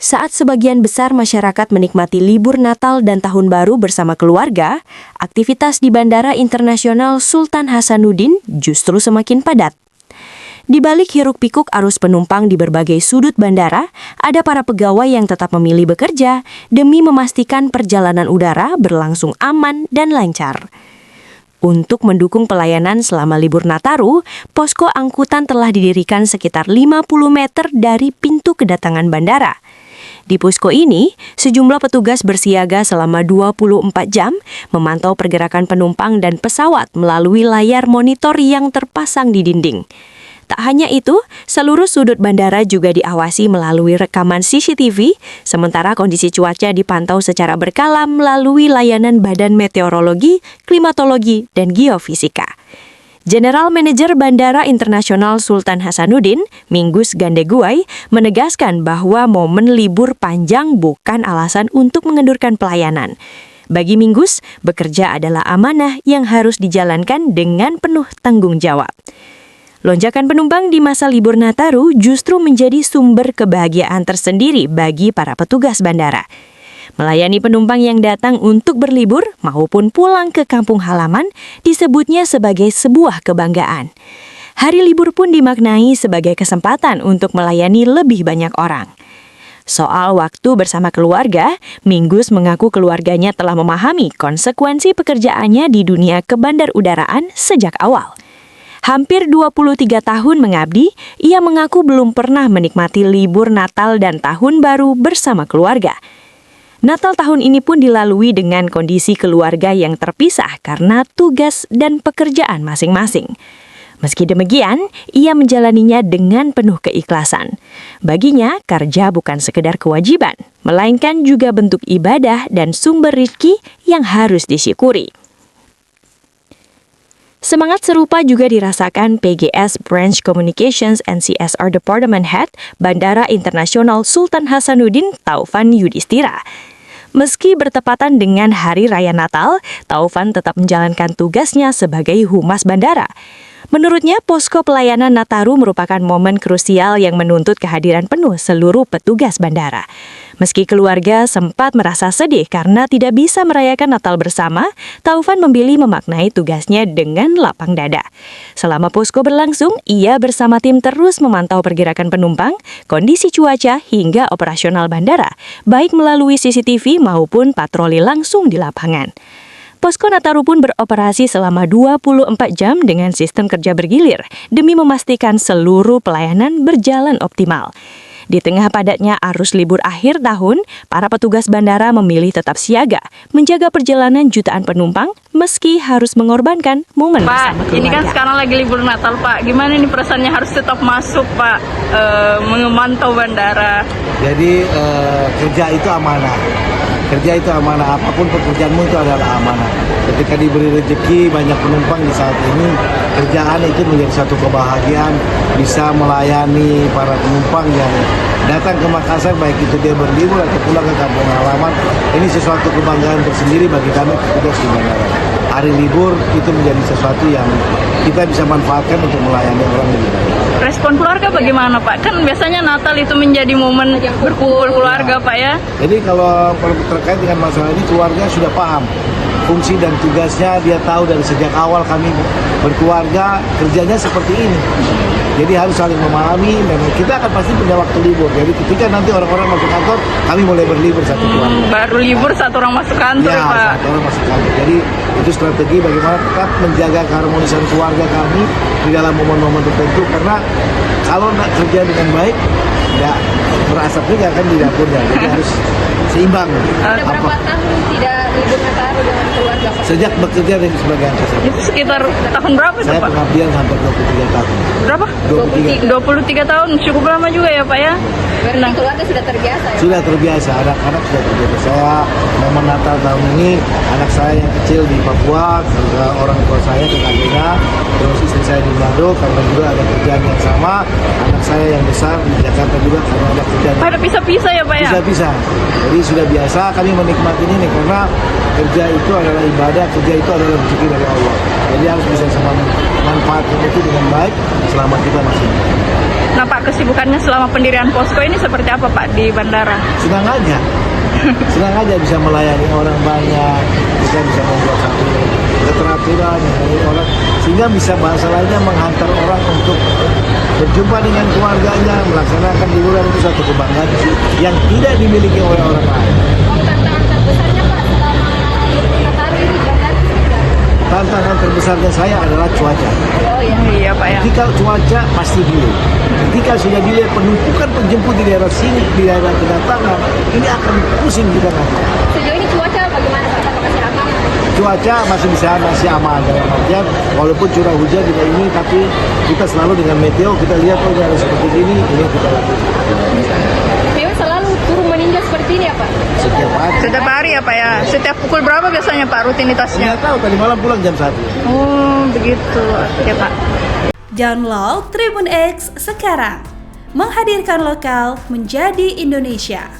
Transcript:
Saat sebagian besar masyarakat menikmati libur Natal dan Tahun Baru bersama keluarga, aktivitas di Bandara Internasional Sultan Hasanuddin justru semakin padat. Di balik hiruk-pikuk arus penumpang di berbagai sudut bandara, ada para pegawai yang tetap memilih bekerja demi memastikan perjalanan udara berlangsung aman dan lancar. Untuk mendukung pelayanan selama libur Nataru, posko angkutan telah didirikan sekitar 50 meter dari pintu kedatangan bandara. Di posko ini, sejumlah petugas bersiaga selama 24 jam memantau pergerakan penumpang dan pesawat melalui layar monitor yang terpasang di dinding. Tak hanya itu, seluruh sudut bandara juga diawasi melalui rekaman CCTV, sementara kondisi cuaca dipantau secara berkala melalui layanan Badan Meteorologi, Klimatologi, dan Geofisika. General Manager Bandara Internasional Sultan Hasanuddin, Minggus Gandeguai, menegaskan bahwa momen libur panjang bukan alasan untuk mengendurkan pelayanan. Bagi Minggus, bekerja adalah amanah yang harus dijalankan dengan penuh tanggung jawab. Lonjakan penumpang di masa libur Nataru justru menjadi sumber kebahagiaan tersendiri bagi para petugas bandara. Melayani penumpang yang datang untuk berlibur maupun pulang ke kampung halaman disebutnya sebagai sebuah kebanggaan. Hari libur pun dimaknai sebagai kesempatan untuk melayani lebih banyak orang. Soal waktu bersama keluarga, Minggus mengaku keluarganya telah memahami konsekuensi pekerjaannya di dunia kebandarudaraan sejak awal. Hampir 23 tahun mengabdi, ia mengaku belum pernah menikmati libur Natal dan Tahun Baru bersama keluarga. Natal tahun ini pun dilalui dengan kondisi keluarga yang terpisah karena tugas dan pekerjaan masing-masing. Meski demikian, ia menjalaninya dengan penuh keikhlasan. Baginya, kerja bukan sekedar kewajiban, melainkan juga bentuk ibadah dan sumber rezeki yang harus disyukuri. Semangat serupa juga dirasakan PGS Branch Communications and CSR Department Head Bandara Internasional Sultan Hasanuddin Taufan Yudhistira. Meski bertepatan dengan Hari Raya Natal, Taufan tetap menjalankan tugasnya sebagai humas bandara. Menurutnya, posko pelayanan Nataru merupakan momen krusial yang menuntut kehadiran penuh seluruh petugas bandara. Meski keluarga sempat merasa sedih karena tidak bisa merayakan Natal bersama, Taufan memilih memaknai tugasnya dengan lapang dada. Selama posko berlangsung, ia bersama tim terus memantau pergerakan penumpang, kondisi cuaca hingga operasional bandara, baik melalui CCTV maupun patroli langsung di lapangan. Posko Nataru pun beroperasi selama 24 jam dengan sistem kerja bergilir demi memastikan seluruh pelayanan berjalan optimal. Di tengah padatnya arus libur akhir tahun, para petugas bandara memilih tetap siaga, menjaga perjalanan jutaan penumpang meski harus mengorbankan momen bersama keluarga. Pak, ini kan sekarang lagi libur Natal, Pak. Gimana nih perasaannya harus tetap masuk, Pak, memantau bandara? Jadi kerja itu amanah. Kerja itu amanah, apapun pekerjaanmu itu adalah amanah. Ketika diberi rezeki banyak penumpang di saat ini, kerjaan itu menjadi satu kebahagiaan, bisa melayani para penumpang yang datang ke Makassar, baik itu dia berlibur atau pulang ke kampung halaman. Ini sesuatu kebanggaan tersendiri bagi kami petugas di bandara. Hari libur itu menjadi sesuatu yang kita bisa manfaatkan untuk melayani orang lebih baik. Respon keluarga bagaimana, Pak? Kan biasanya Natal itu menjadi momen berkumpul keluarga, Pak, ya? Jadi kalau terkait dengan masalah ini, keluarga sudah paham fungsi dan tugasnya. Dia tahu dari sejak awal kami berkeluarga kerjanya seperti ini. Jadi harus saling memahami dan kita akan pasti punya waktu libur. Jadi ketika nanti orang-orang masuk kantor, kami mulai berlibur satu keluarga. Baru libur satu orang masuk kantor, ya, Pak. Satu orang masuk kantor. Jadi itu strategi bagaimana tetap menjaga keharmonisan keluarga kami di dalam momen-momen tertentu. Karena kalau nak kerja dengan baik, ya berasap juga kan di dapurnya. Jadi harus seimbang. Ada berapa tahun tidak libur Nataru dengan keluarga, Pak? Sejak bekerja sebagai angkasa. Itu sekitar tahun berapa tuh, Saya Pak? pengabdian sampai 23 tahun. Berapa? 23. 23 tahun, cukup lama juga ya, Pak, ya? Berarti keluarga sudah terbiasa ya? Sudah terbiasa, anak-anak sudah terbiasa. Saya momen Natal tahun ini, anak saya yang kecil di Papua, orang tua saya ke kakeknya, terus istri saya di Manado, karena juga ada kerjaan yang sama. Anak saya yang besar di Jakarta juga karena ada kerjaan. Pada pisah-pisah ya, Pak, ya? Bisa-bisa. Jadi sudah biasa kami menikmati ini karena kerja itu adalah ibadah, kerja itu adalah rezeki dari Allah. Jadi harus bisa sama manfaatkan itu dengan baik selama kita masih hidup. Nah Pak, kesibukannya selama pendirian posko ini seperti apa Pak di bandara? Senang aja. Senang aja bisa melayani orang banyak, kita bisa membuat satu keteraturan orang, sehingga bisa bahasa lainnya menghantar orang untuk berjumpa dengan keluarganya, melaksanakan liburan itu satu kebanggaan yang tidak dimiliki oleh orang lain. Tantangan terbesarnya Pak selama libur Nataru ini bandara seperti apa? Tantangan terbesarnya saya adalah cuaca. Oh ya. Iya Pak ya. Ketika cuaca pasti delay. Ketika sudah delay penumpukan penjemput di daerah sini, di daerah kedatangan, ini akan pusing kita nanti. Sejauh ini cuaca bagaimana Pak? Apakah masih aman? Cuaca masih aman dalam artian walaupun curah hujan juga ini, tapi kita selalu dengan meteo kita lihat oh ada seperti ini kita lakukan. Memang selalu turun meninjau seperti ini ya Pak? Setiap hari. Setiap hari ya Pak ya. Setiap pukul berapa biasanya Pak rutinitasnya? Nggak tahu tadi malam pulang jam 1. Oh begitu ya Pak. Download Tribun X sekarang. Menghadirkan lokal menjadi Indonesia.